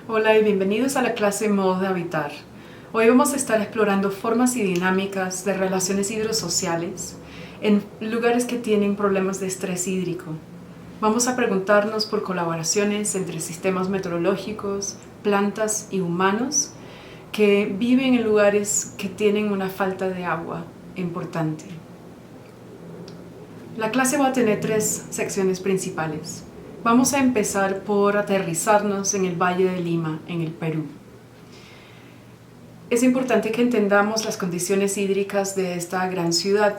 Hola y bienvenidos a la clase Modos de Habitar. Hoy vamos a estar explorando formas y dinámicas de relaciones hidrosociales en lugares que tienen problemas de estrés hídrico. Vamos a preguntarnos por colaboraciones entre sistemas meteorológicos, plantas y humanos que viven en lugares que tienen una falta de agua importante. La clase va a tener 3 secciones principales. Vamos a empezar por aterrizarnos en el Valle de Lima, en el Perú. Es importante que entendamos las condiciones hídricas de esta gran ciudad.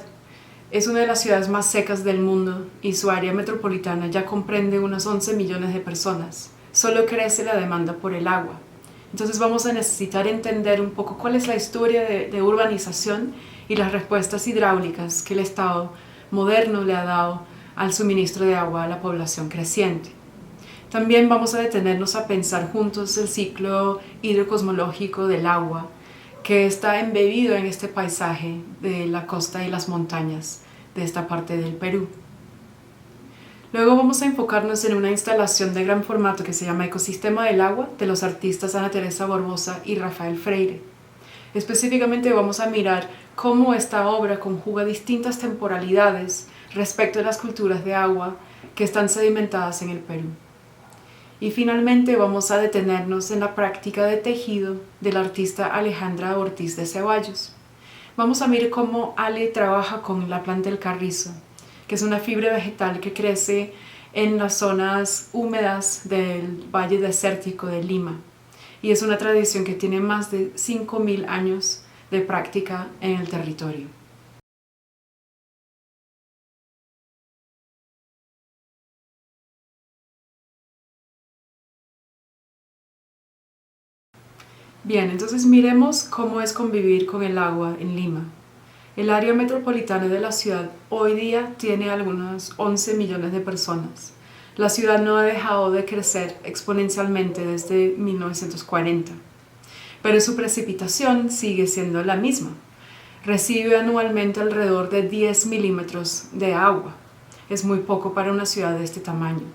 Es una de las ciudades más secas del mundo y su área metropolitana ya comprende unos 11 millones de personas. Solo crece la demanda por el agua. Entonces vamos a necesitar entender un poco cuál es la historia de urbanización y las respuestas hidráulicas que el Estado moderno le ha dado al suministro de agua a la población creciente. También vamos a detenernos a pensar juntos el ciclo hidrocosmológico del agua que está embebido en este paisaje de la costa y las montañas de esta parte del Perú. Luego vamos a enfocarnos en una instalación de gran formato que se llama Ecosistema del Agua de los artistas Ana Teresa Barbosa y Rafael Freire. Específicamente vamos a mirar cómo esta obra conjuga distintas temporalidades respecto a las culturas de agua que están sedimentadas en el Perú. Y finalmente vamos a detenernos en la práctica de tejido del artista Alejandra Ortiz de Ceballos. Vamos a mirar cómo Ale trabaja con la planta del carrizo, que es una fibra vegetal que crece en las zonas húmedas del valle desértico de Lima. Y es una tradición que tiene más de 5.000 años de práctica en el territorio. Bien, entonces miremos cómo es convivir con el agua en Lima. El área metropolitana de la ciudad hoy día tiene algunos 11 millones de personas. La ciudad no ha dejado de crecer exponencialmente desde 1940, pero su precipitación sigue siendo la misma. Recibe anualmente alrededor de 10 milímetros de agua. Es muy poco para una ciudad de este tamaño.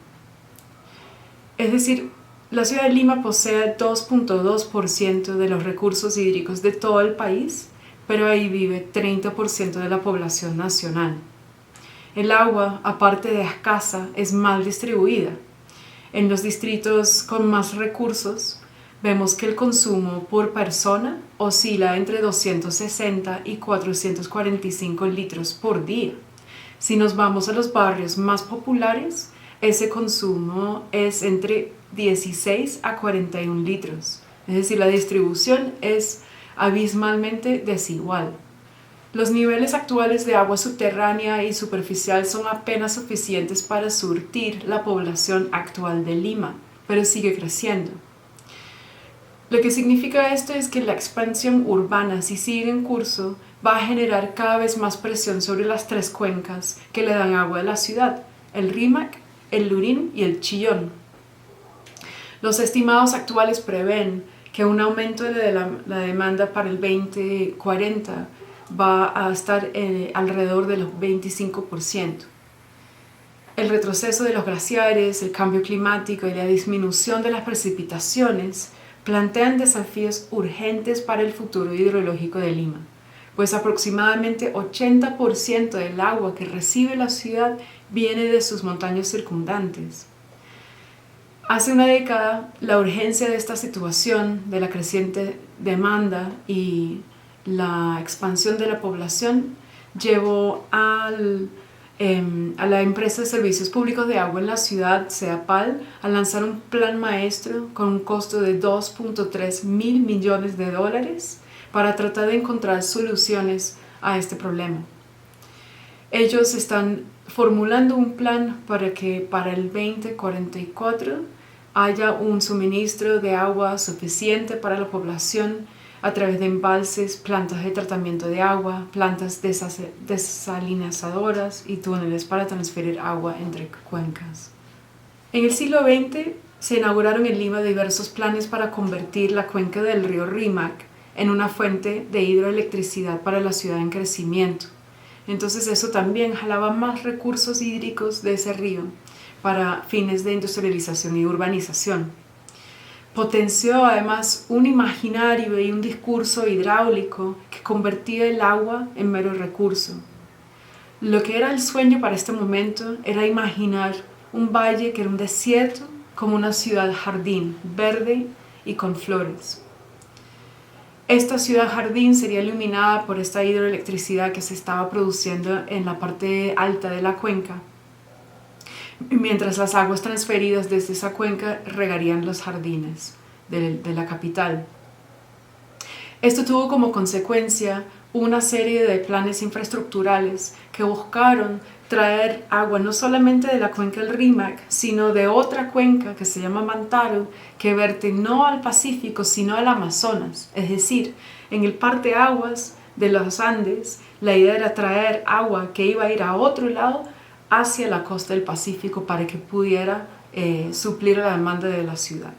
Es decir, la ciudad de Lima posee 2.2% de los recursos hídricos de todo el país, pero ahí vive 30% de la población nacional. El agua, aparte de escasa, es mal distribuida. En los distritos con más recursos, vemos que el consumo por persona oscila entre 260 y 445 litros por día. Si nos vamos a los barrios más populares, ese consumo es entre 16 a 41 litros. Es decir, la distribución es abismalmente desigual. Los niveles actuales de agua subterránea y superficial son apenas suficientes para surtir la población actual de Lima, pero sigue creciendo. Lo que significa esto es que la expansión urbana, si sigue en curso, va a generar cada vez más presión sobre las 3 cuencas que le dan agua a la ciudad, el Rímac, el Lurín y el Chillón. Los estimados actuales prevén que un aumento de la demanda para el 2040 va a estar alrededor de los 25%. El retroceso de los glaciares, el cambio climático y la disminución de las precipitaciones plantean desafíos urgentes para el futuro hidrológico de Lima, pues aproximadamente 80% del agua que recibe la ciudad viene de sus montañas circundantes. Hace una década, la urgencia de esta situación, de la creciente demanda y la expansión de la población, llevó a la empresa de servicios públicos de agua en la ciudad, CEAPAL, a lanzar un plan maestro con un costo de 2.3 mil millones de dólares para tratar de encontrar soluciones a este problema. Ellos están formulando un plan para que para el 2044 haya un suministro de agua suficiente para la población a través de embalses, plantas de tratamiento de agua, plantas desalinizadoras y túneles para transferir agua entre cuencas. En el siglo XX se inauguraron en Lima diversos planes para convertir la cuenca del río Rímac en una fuente de hidroelectricidad para la ciudad en crecimiento. Entonces eso también jalaba más recursos hídricos de ese río para fines de industrialización y urbanización. Potenció además un imaginario y un discurso hidráulico que convertía el agua en mero recurso. Lo que era el sueño para este momento era imaginar un valle que era un desierto como una ciudad jardín, verde y con flores. Esta ciudad jardín sería iluminada por esta hidroelectricidad que se estaba produciendo en la parte alta de la cuenca, mientras las aguas transferidas desde esa cuenca regarían los jardines de la capital. Esto tuvo como consecuencia una serie de planes infraestructurales que buscaron traer agua no solamente de la cuenca del Rímac, sino de otra cuenca que se llama Mantaro, que verte no al Pacífico, sino al Amazonas. Es decir, en el parteaguas de los Andes, la idea era traer agua que iba a ir a otro lado hacia la costa del Pacífico para que pudiera suplir la demanda de la ciudad.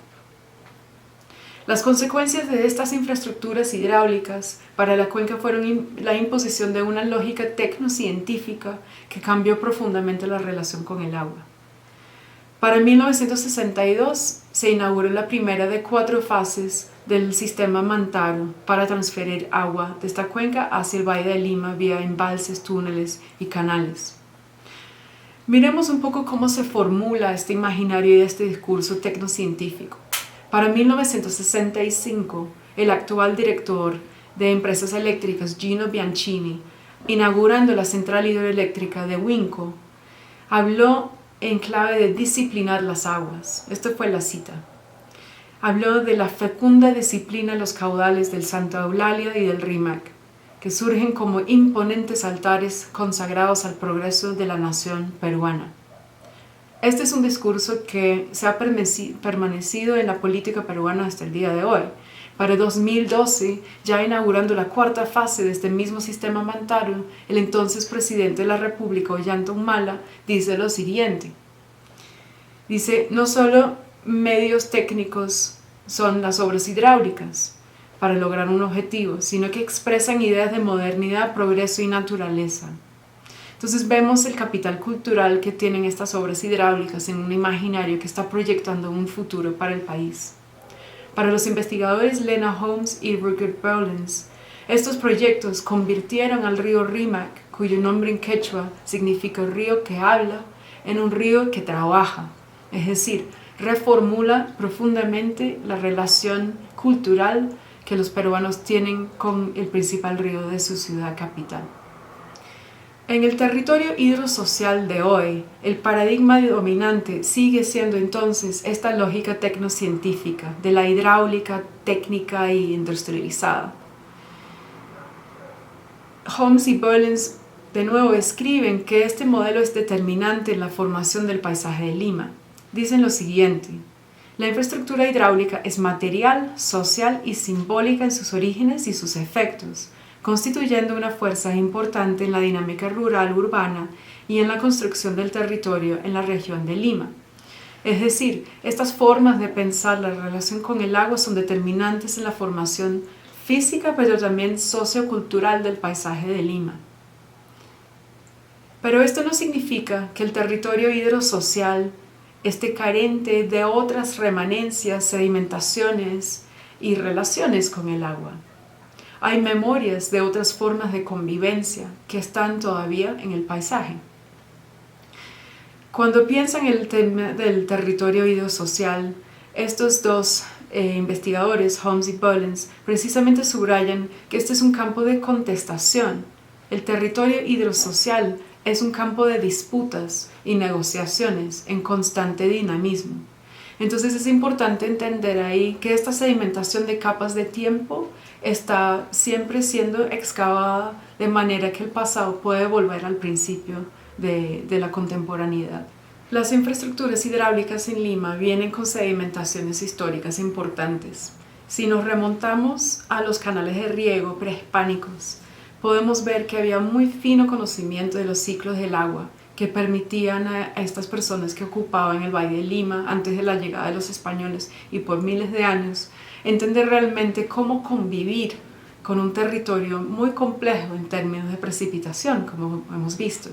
Las consecuencias de estas infraestructuras hidráulicas para la cuenca fueron la imposición de una lógica tecnocientífica que cambió profundamente la relación con el agua. Para 1962 se inauguró la primera de 4 fases del sistema Mantaro para transferir agua de esta cuenca hacia el Valle de Lima vía embalses, túneles y canales. Miremos un poco cómo se formula este imaginario y este discurso tecnocientífico. Para 1965, el actual director de Empresas Eléctricas, Gino Bianchini, inaugurando la central hidroeléctrica de Huinco, habló en clave de disciplinar las aguas. Esto fue la cita. Habló de la fecunda disciplina de los caudales del Santa Eulalia y del Rímac, que surgen como imponentes altares consagrados al progreso de la nación peruana. Este es un discurso que se ha permanecido en la política peruana hasta el día de hoy. Para 2012, ya inaugurando la 4ª fase de este mismo sistema Mantaro, el entonces presidente de la República, Ollanta Humala, dice lo siguiente. Dice, no solo medios técnicos son las obras hidráulicas para lograr un objetivo, sino que expresan ideas de modernidad, progreso y naturaleza. Entonces vemos el capital cultural que tienen estas obras hidráulicas en un imaginario que está proyectando un futuro para el país. Para los investigadores Lena Holmes y Rutger Berlins, estos proyectos convirtieron al río Rímac, cuyo nombre en quechua significa río que habla, en un río que trabaja, es decir, reformula profundamente la relación cultural que los peruanos tienen con el principal río de su ciudad capital. En el territorio hidrosocial de hoy, el paradigma dominante sigue siendo entonces esta lógica tecnocientífica de la hidráulica técnica y industrializada. Holmes y Berlins de nuevo escriben que este modelo es determinante en la formación del paisaje de Lima. Dicen lo siguiente: la infraestructura hidráulica es material, social y simbólica en sus orígenes y sus efectos, constituyendo una fuerza importante en la dinámica rural-urbana y en la construcción del territorio en la región de Lima. Es decir, estas formas de pensar la relación con el agua son determinantes en la formación física, pero también sociocultural del paisaje de Lima. Pero esto no significa que el territorio hidrosocial esté carente de otras remanencias, sedimentaciones y relaciones con el agua. Hay memorias de otras formas de convivencia que están todavía en el paisaje. Cuando piensan en el tema del territorio hidrosocial, estos dos investigadores, Holmes y Berlins, precisamente subrayan que este es un campo de contestación. El territorio hidrosocial es un campo de disputas y negociaciones en constante dinamismo. Entonces es importante entender ahí que esta sedimentación de capas de tiempo está siempre siendo excavada de manera que el pasado puede volver al principio de la contemporaneidad. Las infraestructuras hidráulicas en Lima vienen con sedimentaciones históricas importantes. Si nos remontamos a los canales de riego prehispánicos, podemos ver que había muy fino conocimiento de los ciclos del agua que permitían a estas personas que ocupaban el Valle de Lima antes de la llegada de los españoles y por miles de años, entender realmente cómo convivir con un territorio muy complejo en términos de precipitación, como hemos visto.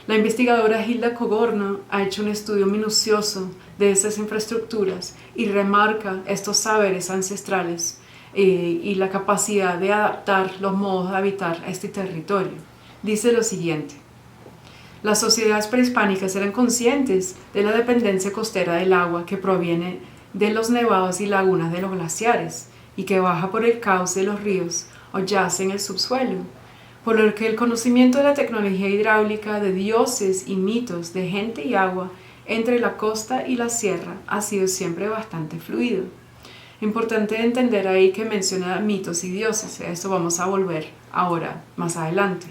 La investigadora Hilda Cogorno ha hecho un estudio minucioso de esas infraestructuras y remarca estos saberes ancestrales y la capacidad de adaptar los modos de habitar a este territorio. Dice lo siguiente: las sociedades prehispánicas eran conscientes de la dependencia costera del agua que proviene de los nevados y lagunas de los glaciares y que baja por el cauce de los ríos o yace en el subsuelo, por lo que el conocimiento de la tecnología hidráulica, de dioses y mitos, de gente y agua entre la costa y la sierra ha sido siempre bastante fluido. Importante entender ahí que menciona mitos y dioses, a esto vamos a volver ahora más adelante.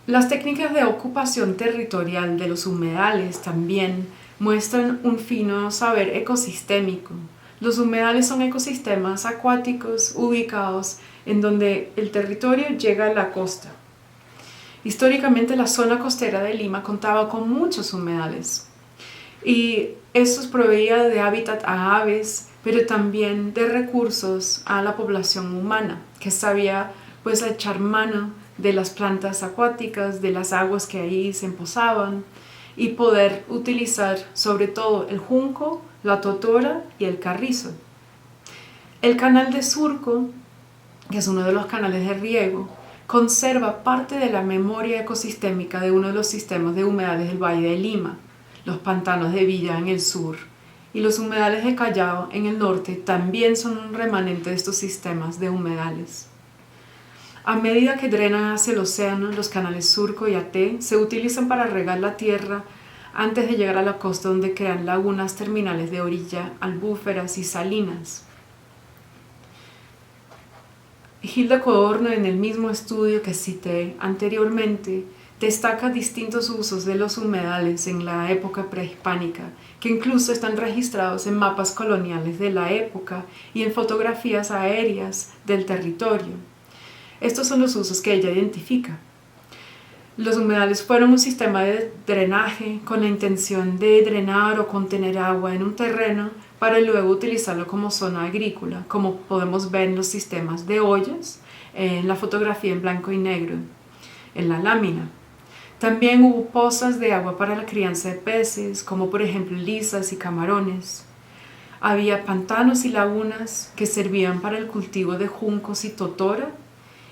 Las técnicas de ocupación territorial de los humedales también muestran un fino saber ecosistémico. Los humedales son ecosistemas acuáticos ubicados en donde el territorio llega a la costa. Históricamente la zona costera de Lima contaba con muchos humedales y estos proveían de hábitat a aves, pero también de recursos a la población humana que sabía pues echar mano de las plantas acuáticas, de las aguas que ahí se empozaban y poder utilizar sobre todo el junco, la totora y el carrizo. El canal de Surco, que es uno de los canales de riego, conserva parte de la memoria ecosistémica de uno de los sistemas de humedales del Valle de Lima, los pantanos de Villa en el sur y los humedales de Callao en el norte también son un remanente de estos sistemas de humedales. A medida que drenan hacia el océano, los canales Surco y Até se utilizan para regar la tierra antes de llegar a la costa, donde crean lagunas terminales de orilla, albúferas y salinas. Hilda Codorno, en el mismo estudio que cité anteriormente, destaca distintos usos de los humedales en la época prehispánica, que incluso están registrados en mapas coloniales de la época y en fotografías aéreas del territorio. Estos son los usos que ella identifica. Los humedales fueron un sistema de drenaje con la intención de drenar o contener agua en un terreno para luego utilizarlo como zona agrícola, como podemos ver en los sistemas de ollas, en la fotografía en blanco y negro, en la lámina. También hubo pozas de agua para la crianza de peces, como por ejemplo lisas y camarones. Había pantanos y lagunas que servían para el cultivo de juncos y totora,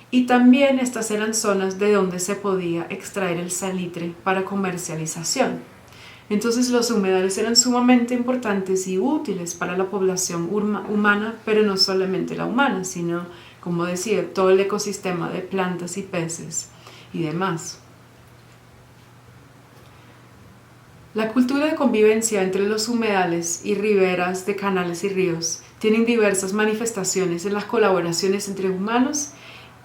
y también estas eran zonas de donde se podía extraer el salitre para comercialización. Entonces los humedales eran sumamente importantes y útiles para la población humana, pero no solamente la humana, sino, como decía, todo el ecosistema de plantas y peces y demás. La cultura de convivencia entre los humedales y riberas de canales y ríos tienen diversas manifestaciones en las colaboraciones entre humanos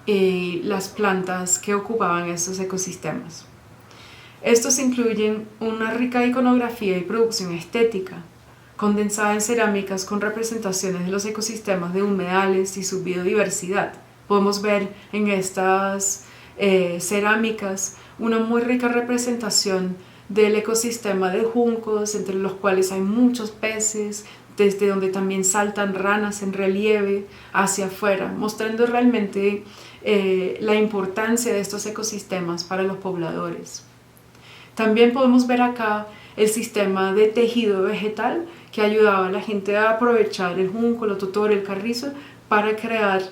y las plantas que ocupaban estos ecosistemas. Estos incluyen una rica iconografía y producción estética, condensada en cerámicas con representaciones de los ecosistemas de humedales y su biodiversidad. Podemos ver en estas cerámicas una muy rica representación del ecosistema de juncos, entre los cuales hay muchos peces, desde donde también saltan ranas en relieve hacia afuera, mostrando realmente la importancia de estos ecosistemas para los pobladores. También podemos ver acá el sistema de tejido vegetal que ayudaba a la gente a aprovechar el junco, la totora, el carrizo para crear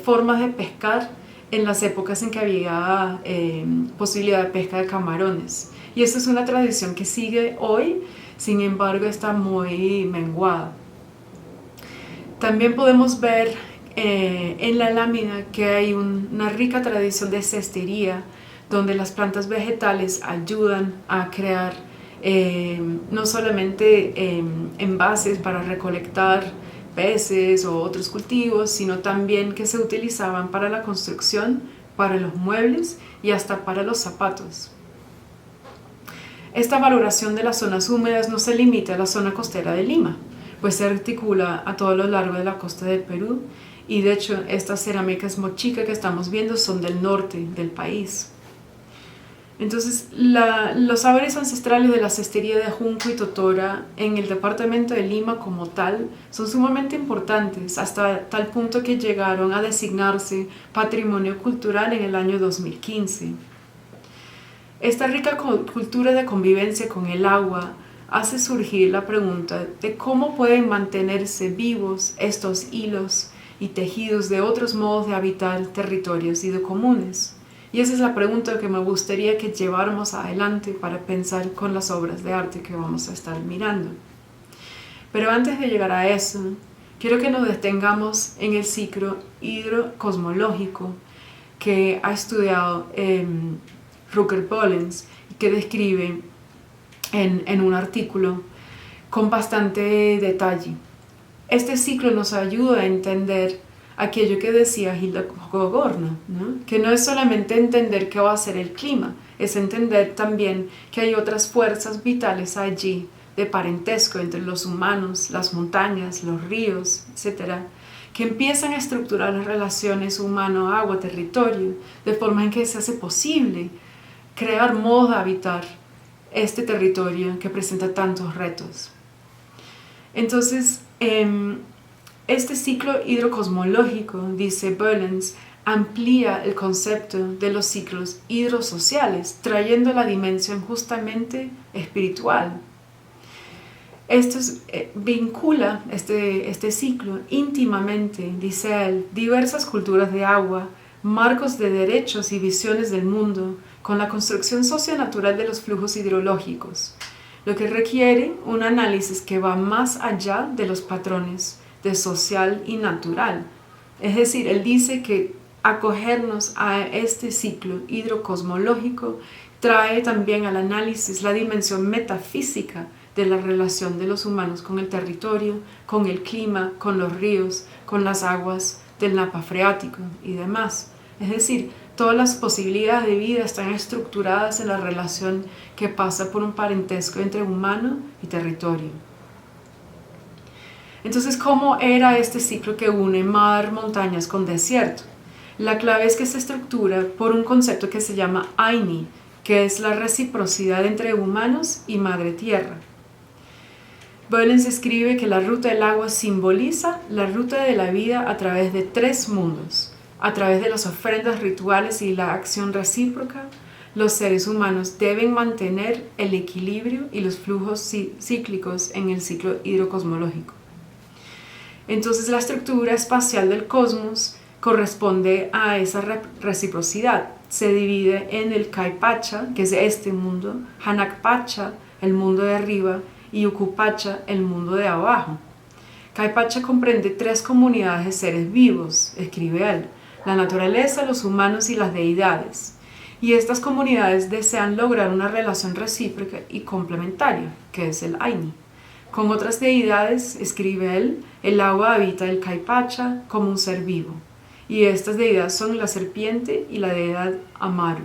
formas de pescar en las épocas en que había posibilidad de pesca de camarones. Y esta es una tradición que sigue hoy, sin embargo está muy menguada. También podemos ver en la lámina que hay una rica tradición de cestería, donde las plantas vegetales ayudan a crear no solamente envases para recolectar peces o otros cultivos, sino también que se utilizaban para la construcción, para los muebles y hasta para los zapatos. Esta valoración de las zonas húmedas no se limita a la zona costera de Lima, pues se articula a todo lo largo de la costa del Perú y de hecho estas cerámicas mochica que estamos viendo son del norte del país. Entonces, los saberes ancestrales de la cestería de Junco y Totora en el departamento de Lima como tal son sumamente importantes, hasta tal punto que llegaron a designarse Patrimonio Cultural en el año 2015. Esta rica cultura de convivencia con el agua hace surgir la pregunta de cómo pueden mantenerse vivos estos hilos y tejidos de otros modos de habitar territorios y de comunes. Y esa es la pregunta que me gustaría que lleváramos adelante para pensar con las obras de arte que vamos a estar mirando. Pero antes de llegar a eso, quiero que nos detengamos en el ciclo hidrocosmológico que ha estudiado Rutger Bohlens y que describe en un artículo con bastante detalle. Este ciclo nos ayuda a entender aquello que decía Hilda Gogorno, ¿no? Que no es solamente entender qué va a ser el clima, es entender también que hay otras fuerzas vitales allí de parentesco entre los humanos, las montañas, los ríos, etc., que empiezan a estructurar las relaciones humano-agua-territorio de forma en que se hace posible crear modos de habitar este territorio que presenta tantos retos. Entonces, este ciclo hidrocosmológico, dice Bohlens, amplía el concepto de los ciclos hidrosociales, trayendo la dimensión justamente espiritual. Esto vincula este ciclo íntimamente, dice él, diversas culturas de agua, marcos de derechos y visiones del mundo, con la construcción socionatural de los flujos hidrológicos, lo que requiere un análisis que va más allá de los patrones de social y natural. Es decir, él dice que acogernos a este ciclo hidrocosmológico trae también al análisis la dimensión metafísica de la relación de los humanos con el territorio, con el clima, con los ríos, con las aguas del Napa freático y demás. Es decir, todas las posibilidades de vida están estructuradas en la relación que pasa por un parentesco entre humano y territorio. Entonces, ¿cómo era este ciclo que une mar, montañas con desierto? La clave es que se estructura por un concepto que se llama Aini, que es la reciprocidad entre humanos y madre tierra. Bohlens escribe que la ruta del agua simboliza la ruta de la vida a través de tres mundos. A través de las ofrendas rituales y la acción recíproca, los seres humanos deben mantener el equilibrio y los flujos cíclicos en el ciclo hidrocosmológico. Entonces la estructura espacial del cosmos corresponde a esa reciprocidad. Se divide en el Kaipacha, que es este mundo, Hanakpacha, el mundo de arriba, y Ukupacha, el mundo de abajo. Kaipacha comprende tres comunidades de seres vivos, escribe él, la naturaleza, los humanos y las deidades. Y estas comunidades desean lograr una relación recíproca y complementaria, que es el Aini. Con otras deidades, escribe él, el agua habita el Kaipacha como un ser vivo. Y estas deidades son la serpiente y la deidad Amaru.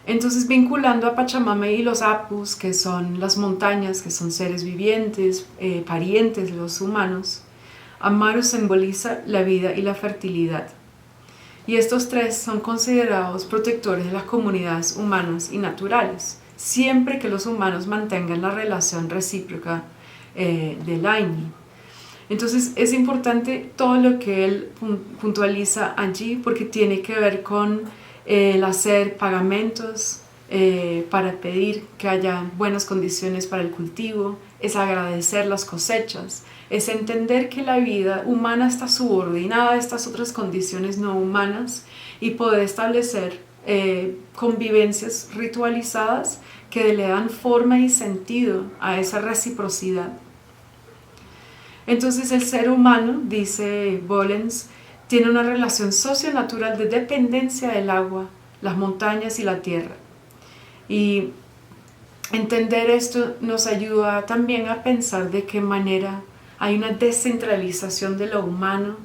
Entonces, vinculando a Pachamama y los Apus, que son las montañas, que son seres vivientes, parientes de los humanos, Amaru simboliza la vida y la fertilidad. Y estos tres son considerados protectores de las comunidades humanas y naturales, siempre que los humanos mantengan la relación recíproca del Aini. Entonces es importante todo lo que él puntualiza allí porque tiene que ver con el hacer pagamentos para pedir que haya buenas condiciones para el cultivo, es agradecer las cosechas, es entender que la vida humana está subordinada a estas otras condiciones no humanas y poder establecer convivencias ritualizadas que le dan forma y sentido a esa reciprocidad. Entonces el ser humano, dice Bohlens, tiene una relación socionatural de dependencia del agua, las montañas y la tierra. Y entender esto nos ayuda también a pensar de qué manera hay una descentralización de lo humano,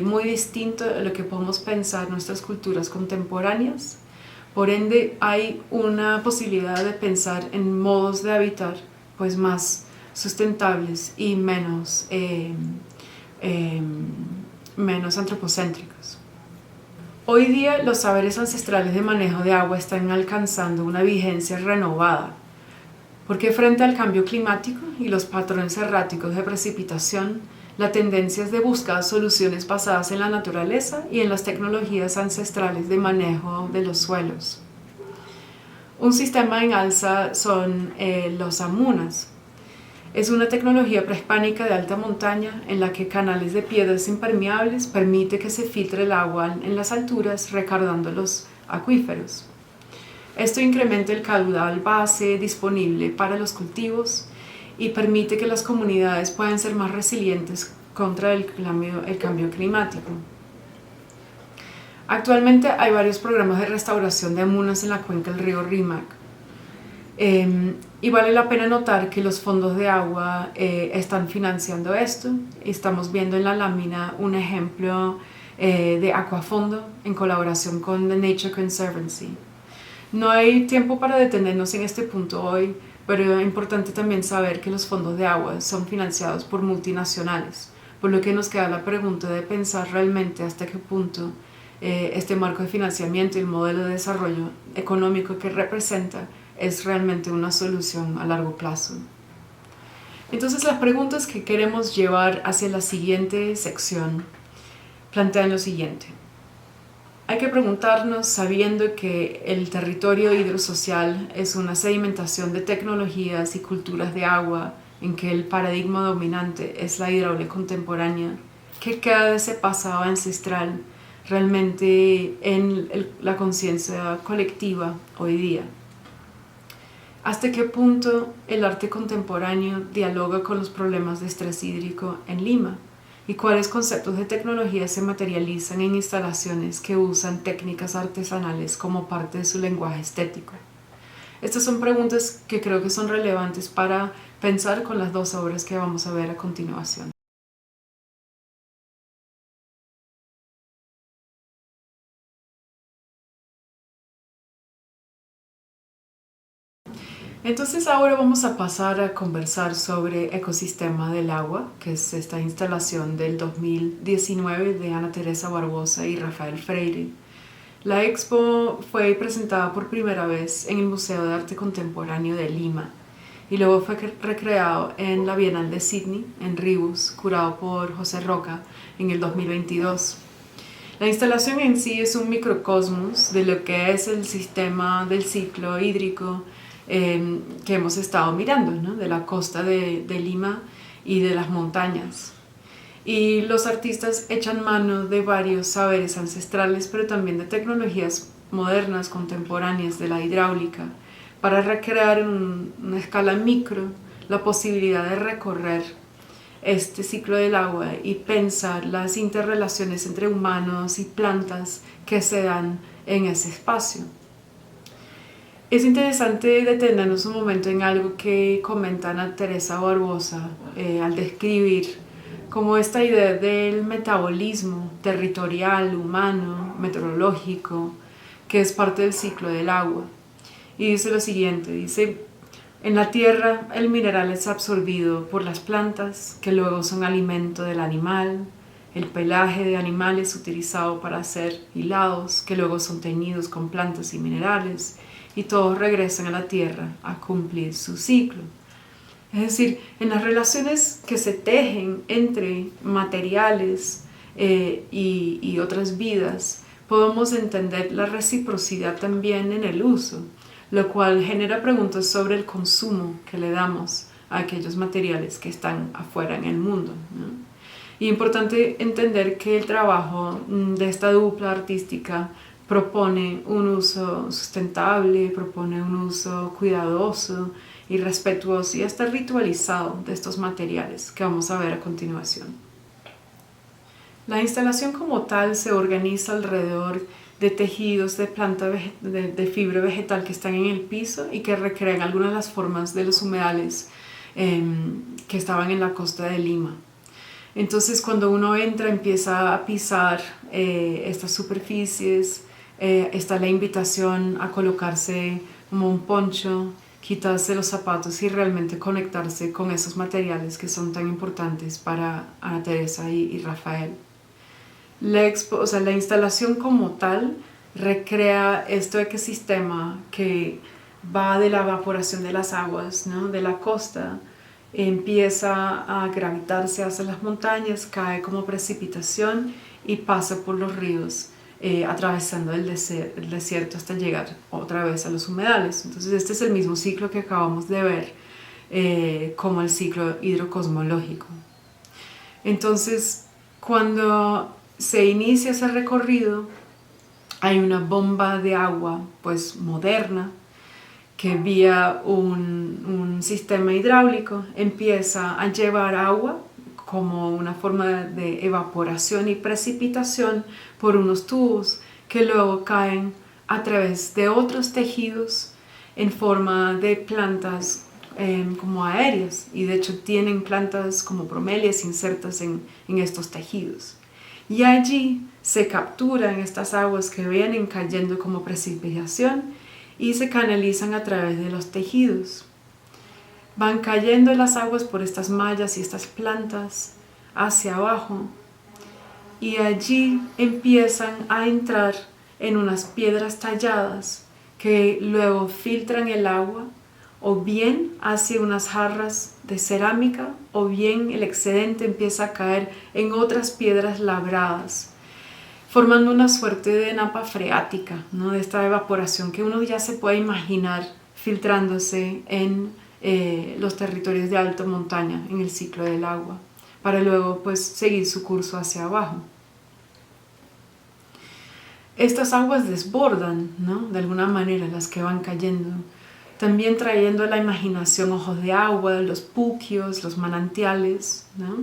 muy distinto a lo que podemos pensar en nuestras culturas contemporáneas. Por ende, hay una posibilidad de pensar en modos de habitar pues, más sustentables y menos antropocéntricos. Hoy día los saberes ancestrales de manejo de agua están alcanzando una vigencia renovada, porque frente al cambio climático y los patrones erráticos de precipitación, la tendencia es de buscar soluciones basadas en la naturaleza y en las tecnologías ancestrales de manejo de los suelos. Un sistema en alza son los amunas. Es una tecnología prehispánica de alta montaña en la que canales de piedras impermeables permite que se filtre el agua en las alturas recargando los acuíferos. Esto incrementa el caudal base disponible para los cultivos y permite que las comunidades puedan ser más resilientes contra el cambio climático. Actualmente hay varios programas de restauración de amunas en la cuenca del río Rímac. Y vale la pena notar que los fondos de agua están financiando esto. Estamos viendo en la lámina un ejemplo de Aquafondo en colaboración con The Nature Conservancy. No hay tiempo para detenernos en este punto hoy, pero es importante también saber que los fondos de agua son financiados por multinacionales, por lo que nos queda la pregunta de pensar realmente hasta qué punto este marco de financiamiento y el modelo de desarrollo económico que representa es realmente una solución a largo plazo. Entonces las preguntas que queremos llevar hacia la siguiente sección plantean lo siguiente. Hay que preguntarnos, sabiendo que el territorio hidrosocial es una sedimentación de tecnologías y culturas de agua en que el paradigma dominante es la hidráulica contemporánea, ¿qué queda de ese pasado ancestral realmente en la conciencia colectiva hoy día? ¿Hasta qué punto el arte contemporáneo dialoga con los problemas de estrés hídrico en Lima? ¿Y cuáles conceptos de tecnología se materializan en instalaciones que usan técnicas artesanales como parte de su lenguaje estético? Estas son preguntas que creo que son relevantes para pensar con las dos obras que vamos a ver a continuación. Entonces ahora vamos a pasar a conversar sobre Ecosistema del Agua, que es esta instalación del 2019 de Ana Teresa Barbosa y Rafael Freire. La expo fue presentada por primera vez en el Museo de Arte Contemporáneo de Lima y luego fue recreado en la Bienal de Sydney, en Ribus, curado por José Roca en el 2022. La instalación en sí es un microcosmos de lo que es el sistema del ciclo hídrico que hemos estado mirando, ¿no? De la costa de Lima y de las montañas. Y los artistas echan mano de varios saberes ancestrales, pero también de tecnologías modernas, contemporáneas de la hidráulica, para recrear en una escala micro la posibilidad de recorrer este ciclo del agua y pensar las interrelaciones entre humanos y plantas que se dan en ese espacio. Es interesante detenernos un momento en algo que comenta Ana Teresa Barbosa al describir como esta idea del metabolismo territorial, humano, meteorológico, que es parte del ciclo del agua. Y dice lo siguiente, dice: en la tierra el mineral es absorbido por las plantas, que luego son alimento del animal, el pelaje de animales utilizado para hacer hilados, que luego son teñidos con plantas y minerales, y todos regresan a la tierra a cumplir su ciclo. Es decir, en las relaciones que se tejen entre materiales y otras vidas, podemos entender la reciprocidad también en el uso, lo cual genera preguntas sobre el consumo que le damos a aquellos materiales que están afuera en el mundo, ¿no? Y es importante entender que el trabajo de esta dupla artística propone un uso sustentable, propone un uso cuidadoso y respetuoso y hasta ritualizado de estos materiales que vamos a ver a continuación. La instalación como tal se organiza alrededor de tejidos de planta de fibra vegetal que están en el piso y que recrean algunas de las formas de los humedales que estaban en la costa de Lima. Entonces cuando uno entra empieza a pisar estas superficies, está la invitación a colocarse como un poncho, quitarse los zapatos y realmente conectarse con esos materiales que son tan importantes para Ana Teresa y Rafael. o sea, la instalación como tal recrea este ecosistema que va de la evaporación de las aguas, ¿no?, de la costa, empieza a gravitarse hacia las montañas, cae como precipitación y pasa por los ríos, atravesando el desierto hasta llegar otra vez a los humedales. Entonces este es el mismo ciclo que acabamos de ver, como el ciclo hidrocosmológico. Entonces, cuando se inicia ese recorrido, hay una bomba de agua pues moderna que vía un sistema hidráulico empieza a llevar agua como una forma de evaporación y precipitación por unos tubos que luego caen a través de otros tejidos en forma de plantas como aéreas, y de hecho tienen plantas como bromelias insertas en estos tejidos. Y allí se capturan estas aguas que vienen cayendo como precipitación y se canalizan a través de los tejidos. Van cayendo las aguas por estas mallas y estas plantas hacia abajo, y allí empiezan a entrar en unas piedras talladas que luego filtran el agua, o bien hacia unas jarras de cerámica, o bien el excedente empieza a caer en otras piedras labradas, formando una suerte de napa freática, ¿no?, de esta evaporación que uno ya se puede imaginar filtrándose en los territorios de alta montaña en el ciclo del agua, para luego pues seguir su curso hacia abajo. Estas aguas desbordan, ¿no?, de alguna manera las que van cayendo, también trayendo a la imaginación ojos de agua, los puquios, los manantiales, ¿no?,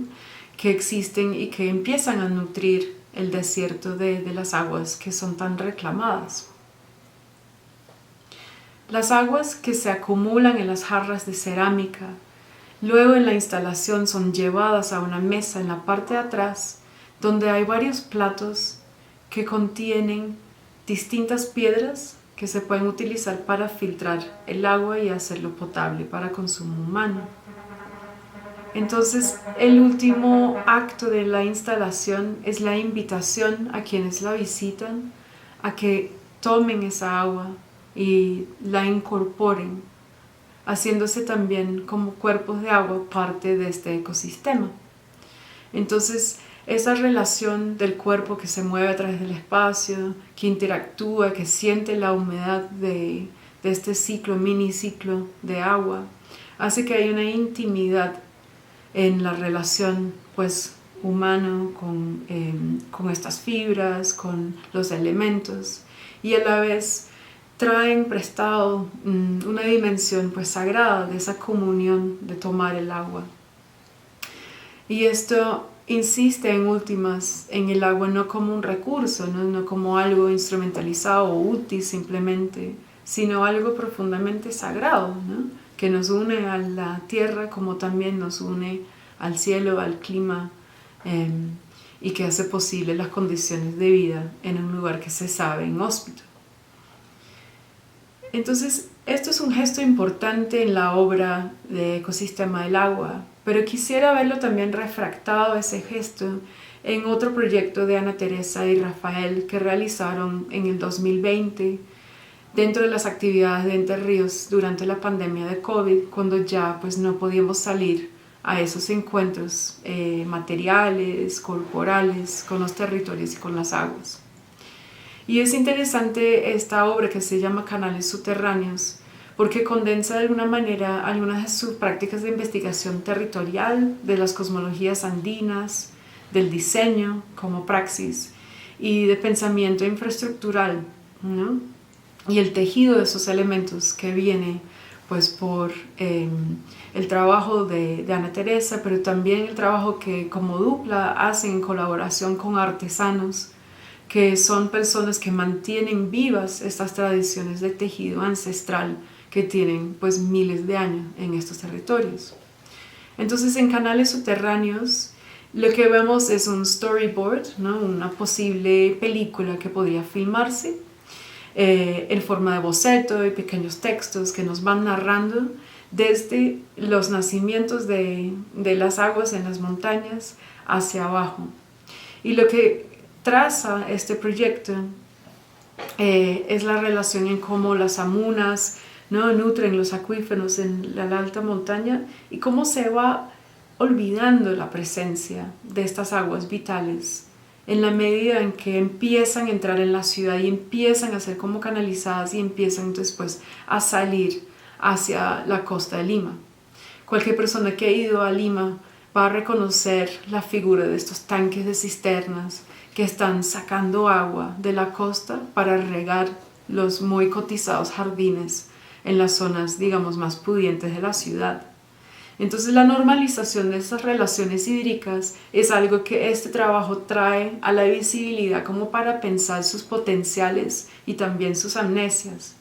que existen y que empiezan a nutrir el desierto de las aguas que son tan reclamadas. Las aguas que se acumulan en las jarras de cerámica, luego en la instalación son llevadas a una mesa en la parte de atrás, donde hay varios platos que contienen distintas piedras que se pueden utilizar para filtrar el agua y hacerlo potable para consumo humano. Entonces, el último acto de la instalación es la invitación a quienes la visitan a que tomen esa agua y la incorporen, haciéndose también como cuerpos de agua parte de este ecosistema. Entonces, esa relación del cuerpo que se mueve a través del espacio, que interactúa, que siente la humedad de este ciclo, miniciclo de agua, hace que haya una intimidad en la relación pues humano con estas fibras, con los elementos, y a la vez traen prestado una dimensión pues sagrada de esa comunión de tomar el agua. Y esto insiste en últimas en el agua no como un recurso, no como algo instrumentalizado o útil simplemente, sino algo profundamente sagrado, ¿no?, que nos une a la tierra como también nos une al cielo, al clima, y que hace posible las condiciones de vida en un lugar que se sabe inhóspito. Entonces, esto es un gesto importante en la obra de Ecosistema del Agua, pero quisiera verlo también refractado ese gesto en otro proyecto de Ana Teresa y Rafael que realizaron en el 2020 dentro de las actividades de Entre Ríos durante la pandemia de COVID, cuando ya pues no podíamos salir a esos encuentros materiales, corporales, con los territorios y con las aguas. Y es interesante esta obra que se llama Canales Subterráneos, porque condensa de alguna manera algunas de sus prácticas de investigación territorial, de las cosmologías andinas, del diseño como praxis y de pensamiento infraestructural, ¿no?, y el tejido de esos elementos que viene pues por el trabajo de Ana Teresa, pero también el trabajo que como dupla hacen en colaboración con artesanos, que son personas que mantienen vivas estas tradiciones de tejido ancestral que tienen pues miles de años en estos territorios. Entonces, en Canales Subterráneos lo que vemos es un storyboard, ¿no?, una posible película que podría filmarse en forma de boceto y pequeños textos que nos van narrando desde los nacimientos de las aguas en las montañas hacia abajo. Y lo que traza este proyecto es la relación en cómo las amunas, ¿no?, nutren los acuíferos en la alta montaña y cómo se va olvidando la presencia de estas aguas vitales en la medida en que empiezan a entrar en la ciudad y empiezan a ser como canalizadas y empiezan después a salir hacia la costa de Lima. Cualquier persona que ha ido a Lima va a reconocer la figura de estos tanques de cisternas que están sacando agua de la costa para regar los muy cotizados jardines en las zonas, digamos, más pudientes de la ciudad. Entonces la normalización de estas relaciones hídricas es algo que este trabajo trae a la visibilidad como para pensar sus potenciales y también sus amnesias.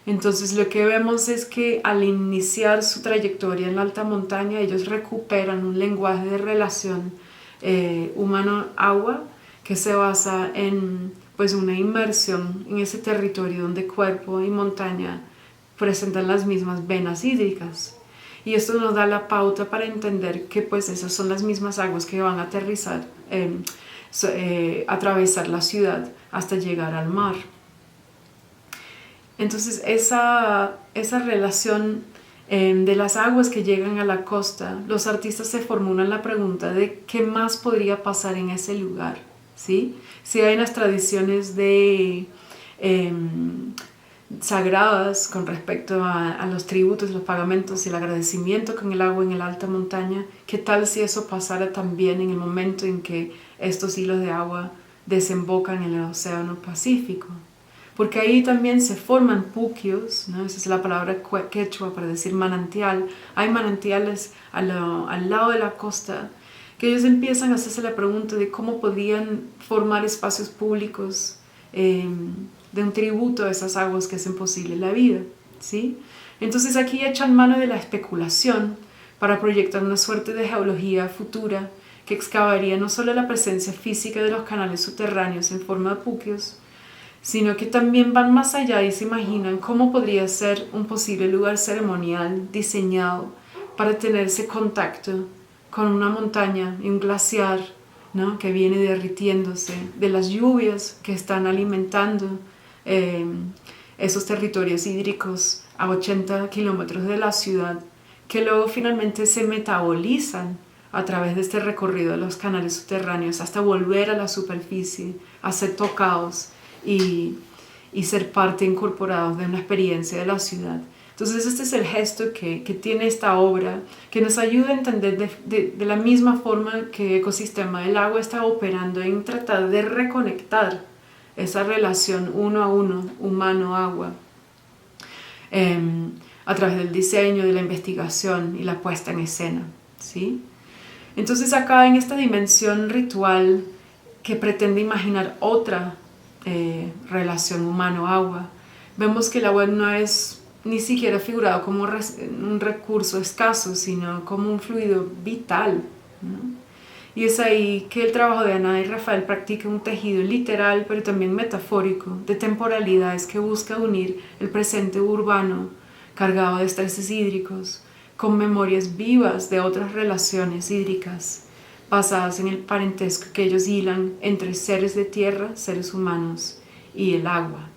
Entonces lo que vemos es que al iniciar su trayectoria en la alta montaña ellos recuperan un lenguaje de relación humano-agua que se basa en pues una inmersión en ese territorio donde cuerpo y montaña presentan las mismas venas hídricas. Y esto nos da la pauta para entender que pues esas son las mismas aguas que van a atravesar la ciudad hasta llegar al mar. Entonces esa relación de las aguas que llegan a la costa, los artistas se formulan la pregunta de qué más podría pasar en ese lugar, ¿sí? Si hay unas tradiciones sagradas con respecto a los tributos, los pagamentos y el agradecimiento con el agua en la alta montaña, ¿qué tal si eso pasara también en el momento en que estos hilos de agua desembocan en el océano Pacífico? Porque ahí también se forman puquios, ¿no? Esa es la palabra quechua para decir manantial. Hay manantiales al lado de la costa que ellos empiezan a hacerse la pregunta de cómo podían formar espacios públicos de un tributo a esas aguas que hacen posible la vida, ¿sí? Entonces aquí echan mano de la especulación para proyectar una suerte de geología futura que excavaría no solo la presencia física de los canales subterráneos en forma de puquios, sino que también van más allá y se imaginan cómo podría ser un posible lugar ceremonial diseñado para tener ese contacto con una montaña y un glaciar, ¿no?, que viene derritiéndose, de las lluvias que están alimentando esos territorios hídricos a 80 kilómetros de la ciudad, que luego finalmente se metabolizan a través de este recorrido de los canales subterráneos hasta volver a la superficie, a ser tocados y ser parte incorporados de una experiencia de la ciudad. Entonces este es el gesto que tiene esta obra, que nos ayuda a entender de la misma forma que el ecosistema del agua está operando en tratar de reconectar esa relación uno a uno, humano-agua, a través del diseño, de la investigación y la puesta en escena, ¿sí? Entonces acá en esta dimensión ritual que pretende imaginar otra relación humano-agua, vemos que el agua no es ni siquiera figurado como un recurso escaso, sino como un fluido vital, ¿no? Y es ahí que el trabajo de Ana y Rafael practica un tejido literal, pero también metafórico, de temporalidades que busca unir el presente urbano, cargado de estreses hídricos, con memorias vivas de otras relaciones hídricas, basadas en el parentesco que ellos hilan entre seres de tierra, seres humanos y el agua.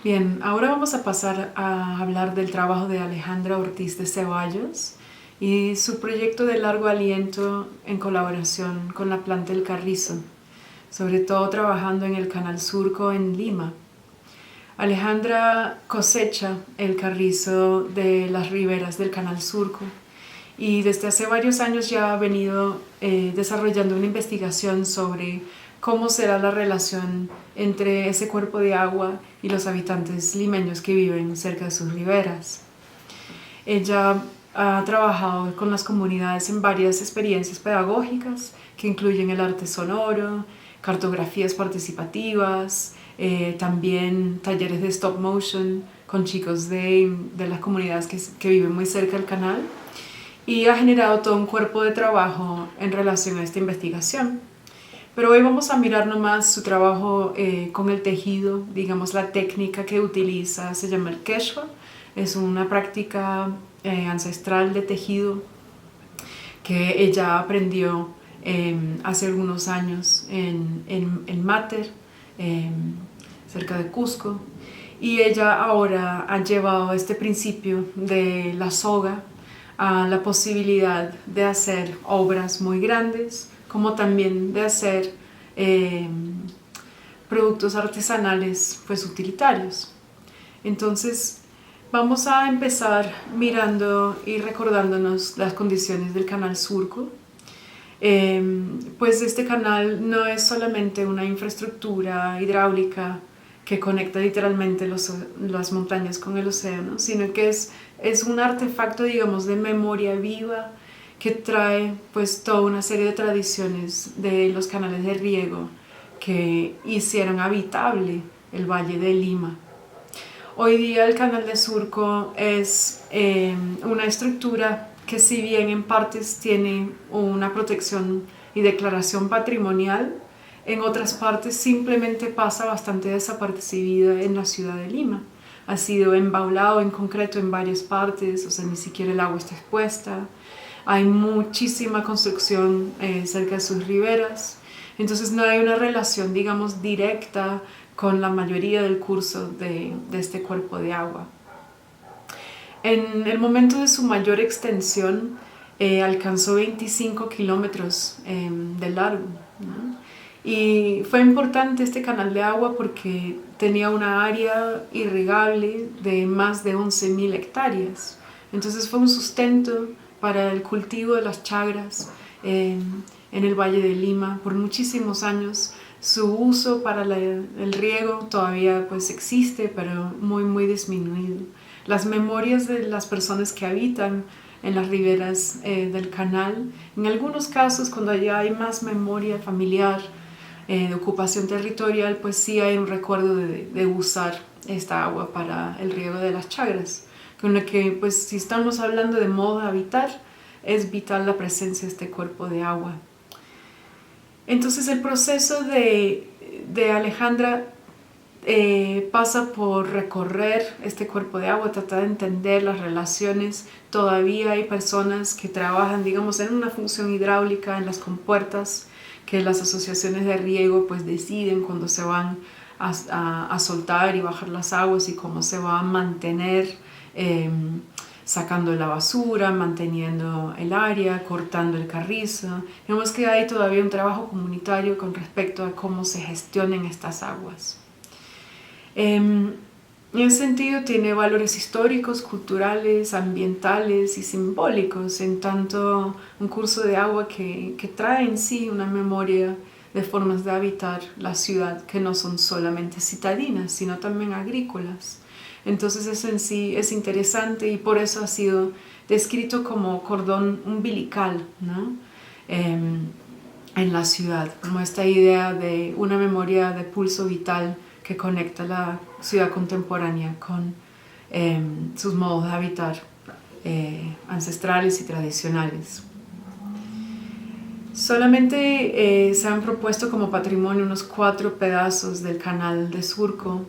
Bien, ahora vamos a pasar a hablar del trabajo de Alejandra Ortiz de Ceballos y su proyecto de largo aliento en colaboración con la planta El Carrizo, sobre todo trabajando en el Canal Surco en Lima. Alejandra cosecha el carrizo de las riberas del Canal Surco y desde hace varios años ya ha venido desarrollando una investigación sobre cómo será la relación entre ese cuerpo de agua y los habitantes limeños que viven cerca de sus riberas. Ella ha trabajado con las comunidades en varias experiencias pedagógicas que incluyen el arte sonoro, cartografías participativas, también talleres de stop motion con chicos de las comunidades que viven muy cerca del canal, y ha generado todo un cuerpo de trabajo en relación a esta investigación. Pero hoy vamos a mirar nomás su trabajo con el tejido, digamos la técnica que utiliza, se llama el Quechua, es una práctica ancestral de tejido que ella aprendió hace algunos años en Mater, cerca de Cusco, y ella ahora ha llevado este principio de la soga a la posibilidad de hacer obras muy grandes, como también de hacer productos artesanales pues utilitarios. Entonces vamos a empezar mirando y recordándonos las condiciones del canal Surco. Pues este canal no es solamente una infraestructura hidráulica que conecta literalmente las montañas con el océano, sino que es un artefacto, digamos, de memoria viva que trae pues toda una serie de tradiciones de los canales de riego que hicieron habitable el Valle de Lima. Hoy día el canal de Surco es una estructura que, si bien en partes tiene una protección y declaración patrimonial, en otras partes simplemente pasa bastante desapercibida en la ciudad de Lima. Ha sido embaulado en concreto en varias partes, o sea, ni siquiera el agua está expuesta. Hay muchísima construcción cerca de sus riberas, entonces no hay una relación, digamos, directa con la mayoría del curso de este cuerpo de agua. En el momento de su mayor extensión alcanzó 25 kilómetros de largo, ¿no? Y fue importante este canal de agua porque tenía una área irrigable de más de 11.000 hectáreas. Entonces fue un sustento para el cultivo de las chagras en el Valle de Lima por muchísimos años. Su uso para el riego todavía pues existe, pero muy disminuido. Las memorias de las personas que habitan en las riberas del canal, en algunos casos cuando ya hay más memoria familiar, de ocupación territorial, pues sí hay un recuerdo de usar esta agua para el riego de las chagras, con lo que pues si estamos hablando de modo de habitar, es vital la presencia de este cuerpo de agua. Entonces el proceso de Alejandra pasa por recorrer este cuerpo de agua, tratar de entender las relaciones. Todavía hay personas que trabajan, digamos, en una función hidráulica, en las compuertas, que las asociaciones de riego pues deciden cuando se van a soltar y bajar las aguas y cómo se va a mantener, sacando la basura, manteniendo el área, cortando el carrizo. Vemos que hay todavía un trabajo comunitario con respecto a cómo se gestionen estas aguas. En ese sentido tiene valores históricos, culturales, ambientales y simbólicos, en tanto un curso de agua que trae en sí una memoria de formas de habitar la ciudad que no son solamente citadinas, sino también agrícolas. Entonces eso en sí es interesante y por eso ha sido descrito como cordón umbilical, ¿no? En la ciudad, como esta idea de una memoria de pulso vital que conecta la ciudad contemporánea con sus modos de habitar ancestrales y tradicionales. Solamente se han propuesto como patrimonio unos 4 pedazos del canal de Surco,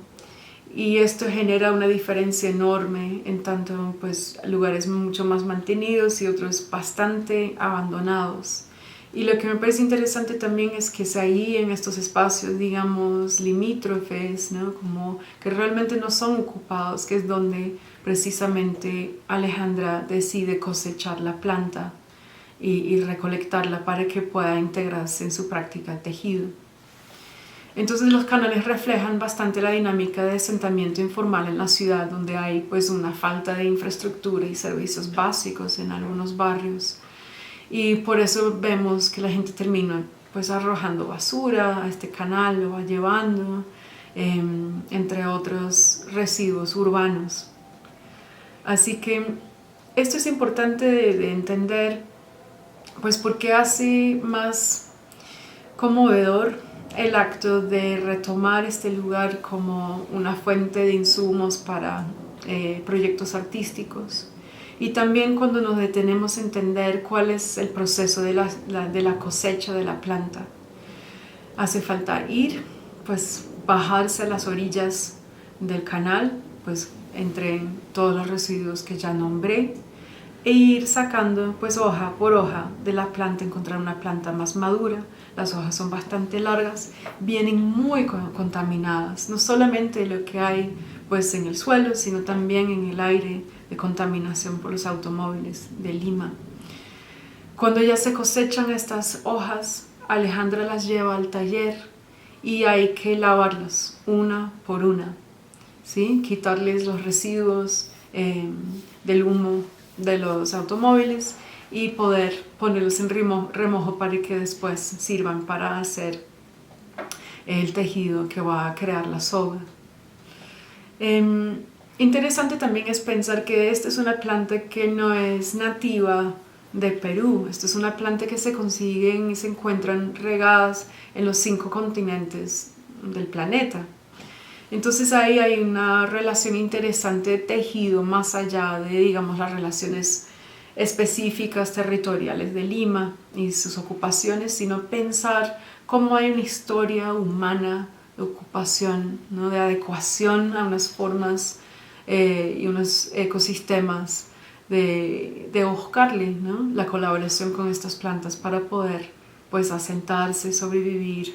y esto genera una diferencia enorme en tanto pues lugares mucho más mantenidos y otros bastante abandonados. Y lo que me parece interesante también es que es ahí en estos espacios, digamos, limítrofes, ¿no? Como que realmente no son ocupados, que es donde precisamente Alejandra decide cosechar la planta y recolectarla para que pueda integrarse en su práctica de tejido. Entonces los canales reflejan bastante la dinámica de asentamiento informal en la ciudad, donde hay pues una falta de infraestructura y servicios básicos en algunos barrios. Y por eso vemos que la gente termina pues arrojando basura a este canal, lo va llevando, entre otros residuos urbanos. Así que esto es importante de entender, pues porque hace más conmovedor el acto de retomar este lugar como una fuente de insumos para proyectos artísticos. Y también cuando nos detenemos a entender cuál es el proceso de la cosecha de la planta. Hace falta ir, pues bajarse a las orillas del canal, pues entre todos los residuos que ya nombré, e ir sacando pues hoja por hoja de la planta, encontrar una planta más madura. Las hojas son bastante largas, vienen muy contaminadas, no solamente lo que hay pues en el suelo, sino también en el aire de contaminación por los automóviles de Lima. Cuando ya se cosechan estas hojas, Alejandra las lleva al taller y hay que lavarlas una por una, ¿sí? Quitarles los residuos del humo de los automóviles y poder ponerlos en remojo para que después sirvan para hacer el tejido que va a crear la soga. Interesante también es pensar que esta es una planta que no es nativa de Perú. Esta es una planta que se consiguen y se encuentran regadas en los 5 continentes del planeta. Entonces ahí hay una relación interesante de tejido más allá de, digamos, las relaciones específicas territoriales de Lima y sus ocupaciones, sino pensar cómo hay una historia humana de ocupación, ¿no? De adecuación a unas formas y unos ecosistemas, de buscarle, ¿no? La colaboración con estas plantas para poder pues asentarse, sobrevivir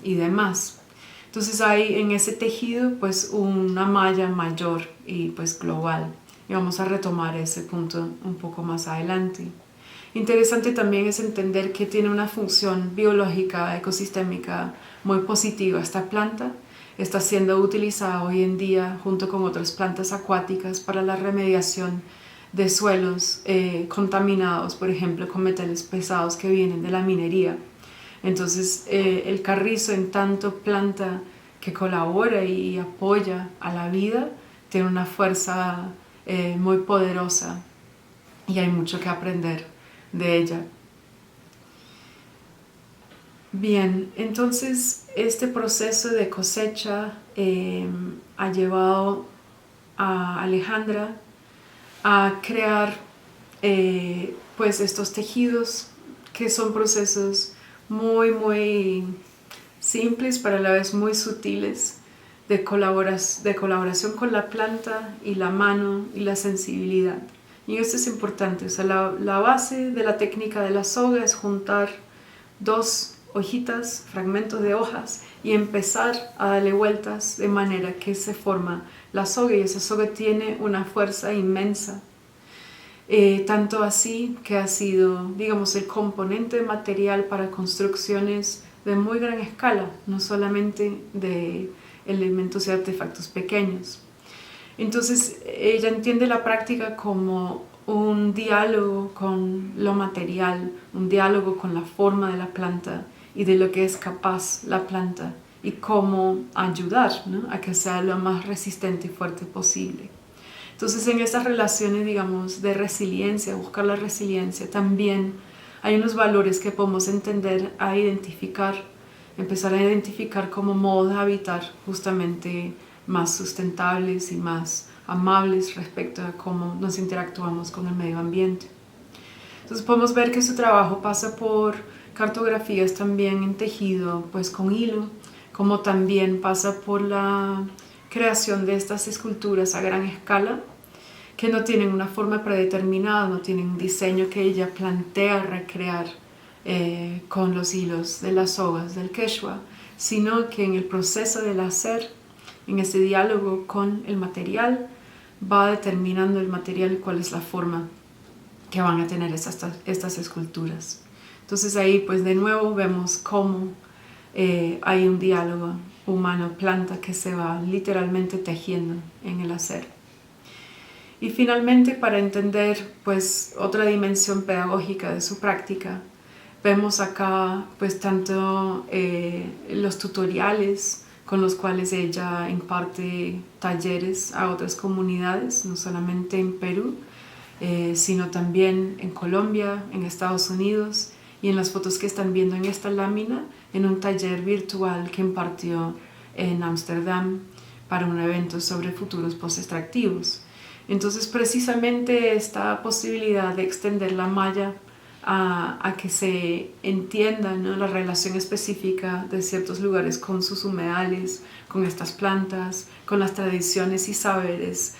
y demás. Entonces hay en ese tejido pues una malla mayor y pues global, y vamos a retomar ese punto un poco más adelante. Interesante también es entender que tiene una función biológica, ecosistémica muy positiva. Esta planta está siendo utilizada hoy en día junto con otras plantas acuáticas para la remediación de suelos contaminados, por ejemplo, con metales pesados que vienen de la minería. Entonces, el carrizo, en tanto planta que colabora y apoya a la vida, tiene una fuerza muy poderosa y hay mucho que aprender de ella. Bien, entonces este proceso de cosecha ha llevado a Alejandra a crear pues estos tejidos, que son procesos muy simples, pero a la vez muy sutiles, de colaboración con la planta y la mano y la sensibilidad. Y esto es importante, o sea, la base de la técnica de la soga es juntar 2 hojitas, fragmentos de hojas, y empezar a darle vueltas de manera que se forma la soga, y esa soga tiene una fuerza inmensa. Tanto así que ha sido, digamos, el componente material para construcciones de muy gran escala, no solamente de elementos y artefactos pequeños. Entonces ella entiende la práctica como un diálogo con lo material, un diálogo con la forma de la planta y de lo que es capaz la planta y cómo ayudar, ¿no? A que sea lo más resistente y fuerte posible. Entonces en esas relaciones, digamos, de resiliencia, buscar la resiliencia, también hay unos valores que podemos entender a identificar, empezar a identificar como modos de habitar justamente más sustentables y más amables respecto a cómo nos interactuamos con el medio ambiente. Entonces podemos ver que su trabajo pasa por cartografías también en tejido, pues con hilo, como también pasa por la creación de estas esculturas a gran escala, que no tienen una forma predeterminada, no tienen un diseño que ella plantea recrear con los hilos de las sogas del quechua, sino que en el proceso del hacer, en ese diálogo con el material, va determinando el material y cuál es la forma que van a tener estas esculturas. Entonces ahí pues de nuevo vemos cómo hay un diálogo humano-planta que se va literalmente tejiendo en el hacer. Y finalmente, para entender pues otra dimensión pedagógica de su práctica, vemos acá pues tanto los tutoriales con los cuales ella imparte talleres a otras comunidades, no solamente en Perú, sino también en Colombia, en Estados Unidos, y en las fotos que están viendo en esta lámina, en un taller virtual que impartió en Ámsterdam para un evento sobre futuros post-extractivos. Entonces precisamente esta posibilidad de extender la malla a que se entienda, ¿no?, la relación específica de ciertos lugares con sus humedales, con estas plantas, con las tradiciones y saberes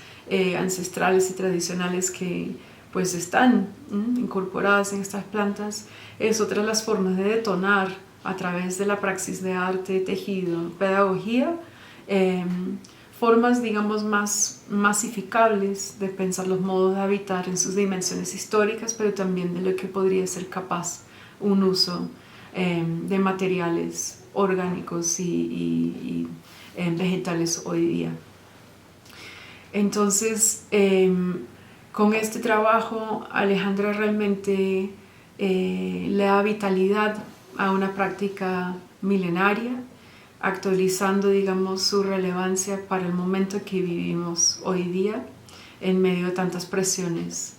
ancestrales y tradicionales que pues están incorporadas en estas plantas. Es otra de las formas de detonar a través de la praxis de arte, tejido, pedagogía, formas, digamos, más masificables de pensar los modos de habitar en sus dimensiones históricas, pero también de lo que podría ser capaz un uso de materiales orgánicos y vegetales hoy día. Entonces, con este trabajo, Alejandra realmente le da vitalidad a una práctica milenaria, actualizando, digamos, su relevancia para el momento que vivimos hoy día, en medio de tantas presiones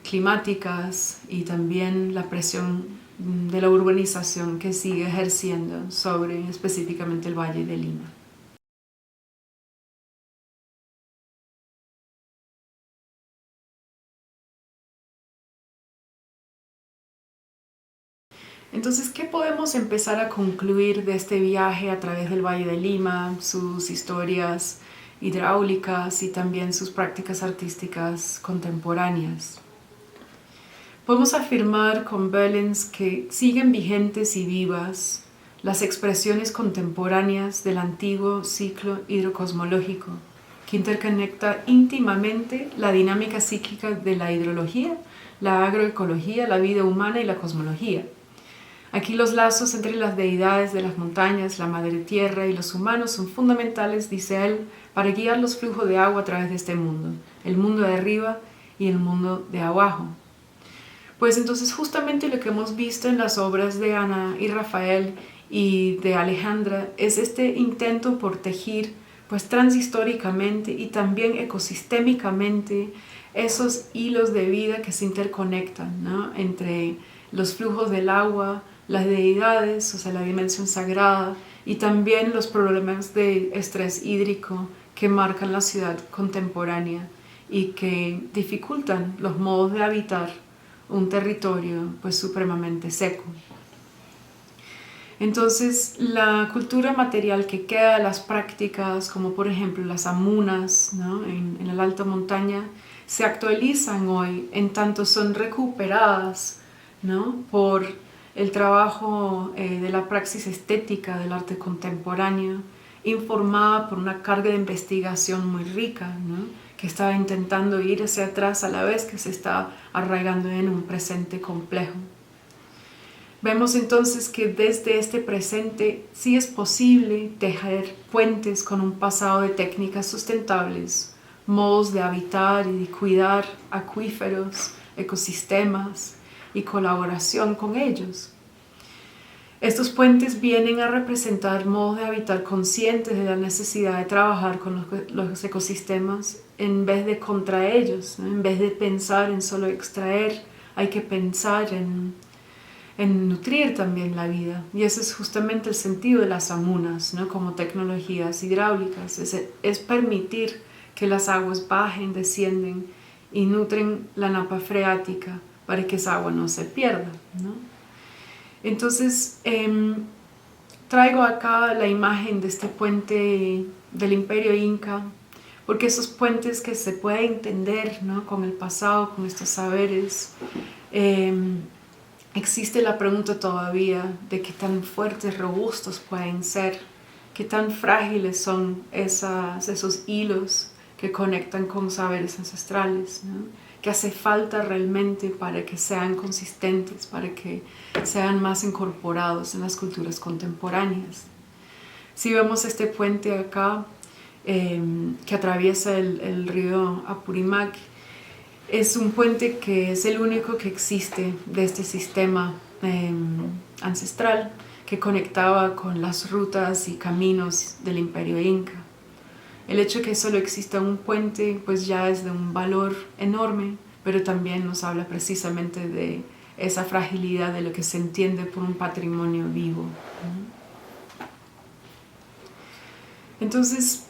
climáticas y también la presión de la urbanización que sigue ejerciendo sobre específicamente el Valle de Lima. Entonces, ¿qué podemos empezar a concluir de este viaje a través del Valle de Lima, sus historias hidráulicas y también sus prácticas artísticas contemporáneas? Podemos afirmar con Bellens que siguen vigentes y vivas las expresiones contemporáneas del antiguo ciclo hidrocosmológico, que interconecta íntimamente la dinámica cíclica de la hidrología, la agroecología, la vida humana y la cosmología. Aquí los lazos entre las deidades de las montañas, la madre tierra y los humanos son fundamentales, dice él, para guiar los flujos de agua a través de este mundo, el mundo de arriba y el mundo de abajo. Pues entonces justamente lo que hemos visto en las obras de Ana y Rafael y de Alejandra es este intento por tejer pues transhistóricamente y también ecosistémicamente esos hilos de vida que se interconectan, ¿no?, entre los flujos del agua, las deidades, o sea, la dimensión sagrada, y también los problemas de estrés hídrico que marcan la ciudad contemporánea y que dificultan los modos de habitar un territorio pues supremamente seco. Entonces, la cultura material que queda de las prácticas, como por ejemplo las amunas, ¿no?, en la alta montaña, se actualizan hoy en tanto son recuperadas, ¿no?, por el trabajo de la praxis estética del arte contemporáneo, informada por una carga de investigación muy rica, ¿no?, que estaba intentando ir hacia atrás a la vez que se está arraigando en un presente complejo. Vemos entonces que desde este presente sí es posible tejer puentes con un pasado de técnicas sustentables, modos de habitar y de cuidar acuíferos, ecosistemas y colaboración con ellos. Estos puentes vienen a representar modos de habitar conscientes de la necesidad de trabajar con los ecosistemas en vez de contra ellos, ¿no? En vez de pensar en solo extraer, hay que pensar en nutrir también la vida. Y ese es justamente el sentido de las amunas, ¿no?, como tecnologías hidráulicas, es permitir que las aguas bajen, descienden y nutren la napa freática para que esa agua no se pierda, ¿no? Entonces, traigo acá la imagen de este puente del Imperio Inca, porque esos puentes que se puede entender, ¿no?, con el pasado, con estos saberes, existe la pregunta todavía de qué tan fuertes, robustos pueden ser, qué tan frágiles son esos hilos que conectan con saberes ancestrales, ¿no?, que hace falta realmente para que sean consistentes, para que sean más incorporados en las culturas contemporáneas. Si vemos este puente acá, que atraviesa el río Apurímac, es un puente que es el único que existe de este sistema ancestral que conectaba con las rutas y caminos del Imperio Inca. El hecho de que solo exista un puente pues ya es de un valor enorme, pero también nos habla precisamente de esa fragilidad de lo que se entiende por un patrimonio vivo. Entonces,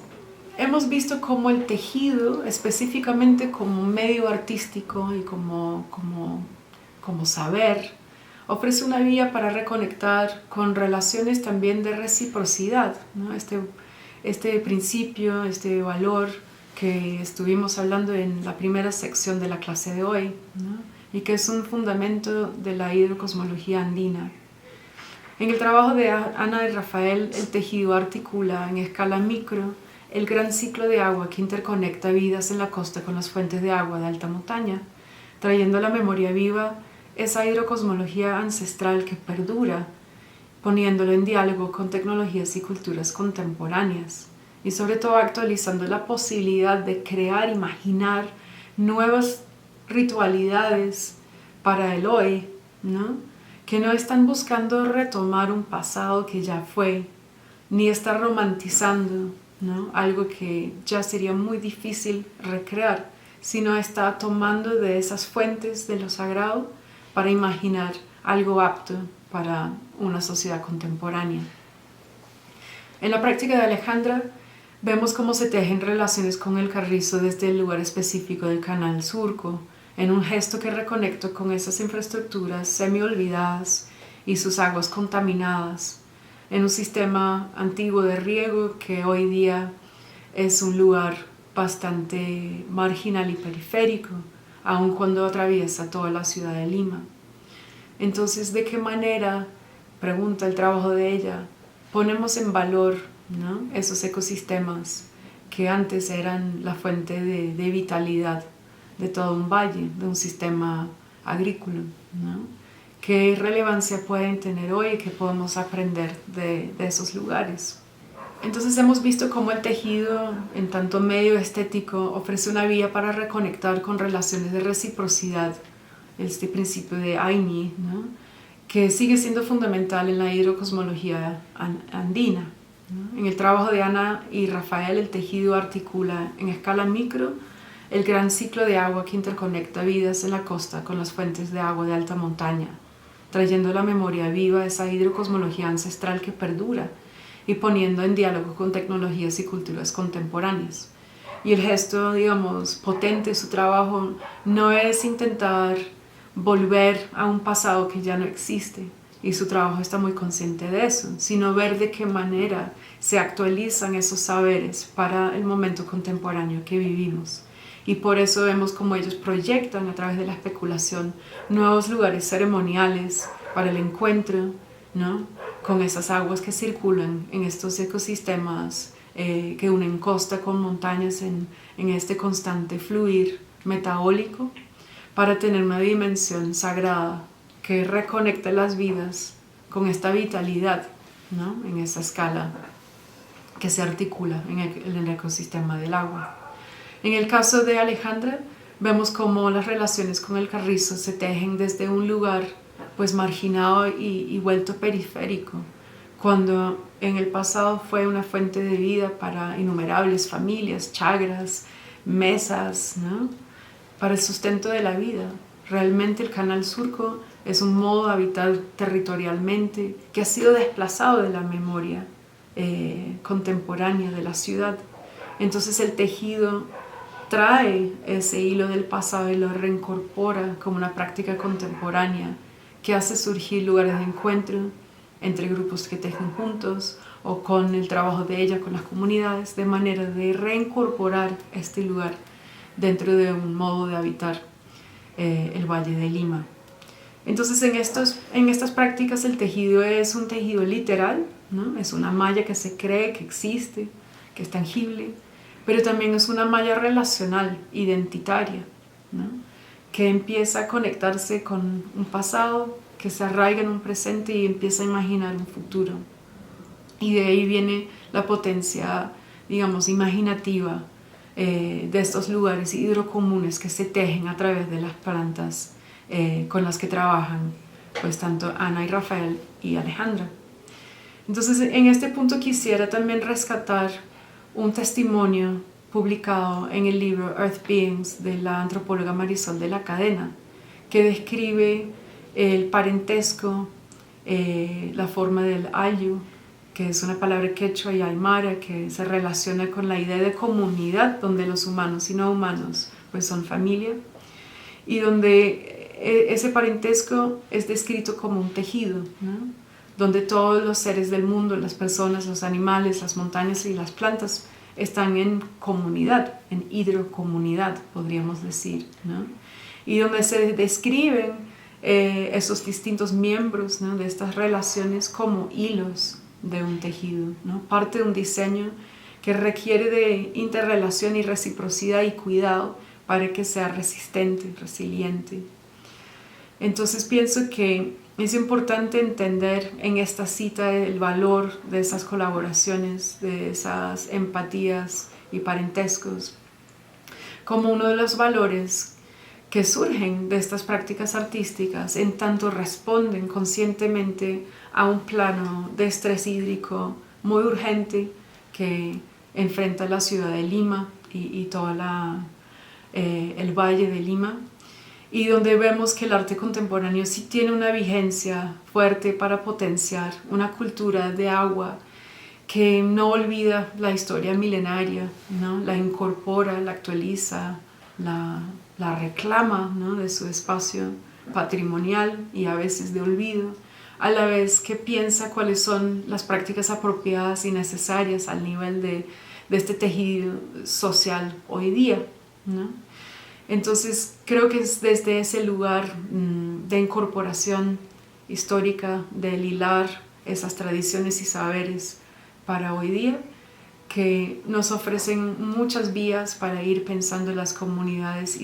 hemos visto cómo el tejido, específicamente como medio artístico y como como saber, ofrece una vía para reconectar con relaciones también de reciprocidad, ¿no? Este principio, este valor que estuvimos hablando en la primera sección de la clase de hoy, ¿no? Y que es un fundamento de la hidrocosmología andina. En el trabajo de Ana y Rafael, el tejido articula en escala micro el gran ciclo de agua que interconecta vidas en la costa con las fuentes de agua de alta montaña, trayendo a la memoria viva esa hidrocosmología ancestral que perdura, poniéndolo en diálogo con tecnologías y culturas contemporáneas, y sobre todo actualizando la posibilidad de crear, imaginar nuevas ritualidades para el hoy, ¿no? Que no están buscando retomar un pasado que ya fue, ni estar romantizando, ¿no? Algo que ya sería muy difícil recrear, sino está tomando de esas fuentes de lo sagrado para imaginar algo apto para una sociedad contemporánea. En la práctica de Alejandra vemos cómo se tejen relaciones con el carrizo desde el lugar específico del Canal Surco, en un gesto que reconecta con esas infraestructuras semi-olvidadas y sus aguas contaminadas, en un sistema antiguo de riego que hoy día es un lugar bastante marginal y periférico, aun cuando atraviesa toda la ciudad de Lima. Entonces, ¿de qué manera, pregunta el trabajo de ella, ponemos en valor, ¿no?, esos ecosistemas que antes eran la fuente de vitalidad de todo un valle, de un sistema agrícola, ¿no? ¿Qué relevancia pueden tener hoy y qué podemos aprender de esos lugares? Entonces hemos visto cómo el tejido, en tanto medio estético, ofrece una vía para reconectar con relaciones de reciprocidad, este principio de Aini, ¿no?, que sigue siendo fundamental en la hidrocosmología andina, ¿no? En el trabajo de Ana y Rafael, el tejido articula en escala micro el gran ciclo de agua que interconecta vidas en la costa con las fuentes de agua de alta montaña, trayendo a la memoria viva esa hidrocosmología ancestral que perdura y poniendo en diálogo con tecnologías y culturas contemporáneas. Y el gesto, digamos, potente de su trabajo no es intentar volver a un pasado que ya no existe, y su trabajo está muy consciente de eso, sino ver de qué manera se actualizan esos saberes para el momento contemporáneo que vivimos. Y por eso vemos cómo ellos proyectan a través de la especulación nuevos lugares ceremoniales para el encuentro, ¿no?, con esas aguas que circulan en estos ecosistemas que unen costa con montañas en este constante fluir metabólico, para tener una dimensión sagrada que reconecta las vidas con esta vitalidad, ¿no?, en esa escala que se articula en el ecosistema del agua. En el caso de Alejandra, vemos cómo las relaciones con el carrizo se tejen desde un lugar pues marginado y vuelto periférico, cuando en el pasado fue una fuente de vida para innumerables familias, chagras, mesas, ¿no?, para el sustento de la vida. Realmente el Canal Surco es un modo de habitar territorialmente que ha sido desplazado de la memoria contemporánea de la ciudad. Entonces el tejido trae ese hilo del pasado y lo reincorpora como una práctica contemporánea que hace surgir lugares de encuentro entre grupos que tejen juntos o con el trabajo de ella con las comunidades, de manera de reincorporar este lugar dentro de un modo de habitar el Valle de Lima. Entonces en estas prácticas el tejido es un tejido literal, ¿no?, es una malla que se cree que existe, que es tangible, pero también es una malla relacional, identitaria, ¿no?, que empieza a conectarse con un pasado, que se arraiga en un presente y empieza a imaginar un futuro. Y de ahí viene la potencia, digamos, imaginativa de estos lugares hidrocomunes que se tejen a través de las plantas con las que trabajan pues tanto Ana y Rafael y Alejandra. Entonces en este punto quisiera también rescatar un testimonio publicado en el libro Earth Beings de la antropóloga Marisol de la Cadena, que describe el parentesco, la forma del ayu, que es una palabra quechua y aymara que se relaciona con la idea de comunidad, donde los humanos y no humanos pues son familia, y donde ese parentesco es descrito como un tejido, ¿no? Donde todos los seres del mundo, las personas, los animales, las montañas y las plantas están en comunidad, en hidrocomunidad, podríamos decir, ¿no? Y donde se describen esos distintos miembros, ¿no? De estas relaciones como hilos de un tejido, ¿no? Parte de un diseño que requiere de interrelación y reciprocidad y cuidado para que sea resistente, resiliente. Entonces pienso que es importante entender en esta cita el valor de esas colaboraciones, de esas empatías y parentescos, como uno de los valores que surgen de estas prácticas artísticas, en tanto responden conscientemente a un plano de estrés hídrico muy urgente que enfrenta la ciudad de Lima y todo el valle de Lima, y donde vemos que el arte contemporáneo sí tiene una vigencia fuerte para potenciar una cultura de agua que no olvida la historia milenaria, ¿no? La incorpora, la actualiza, la reclama, ¿no? De su espacio patrimonial y a veces de olvido, a la vez que piensa cuáles son las prácticas apropiadas y necesarias al nivel de este tejido social hoy día, ¿no? Entonces creo que es desde ese lugar de incorporación histórica, de hilar esas tradiciones y saberes para hoy día, que nos ofrecen muchas vías para ir pensando en las comunidades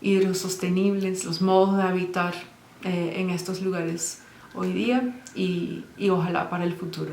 hidrosostenibles, los modos de habitar en estos lugares hoy día y ojalá para el futuro.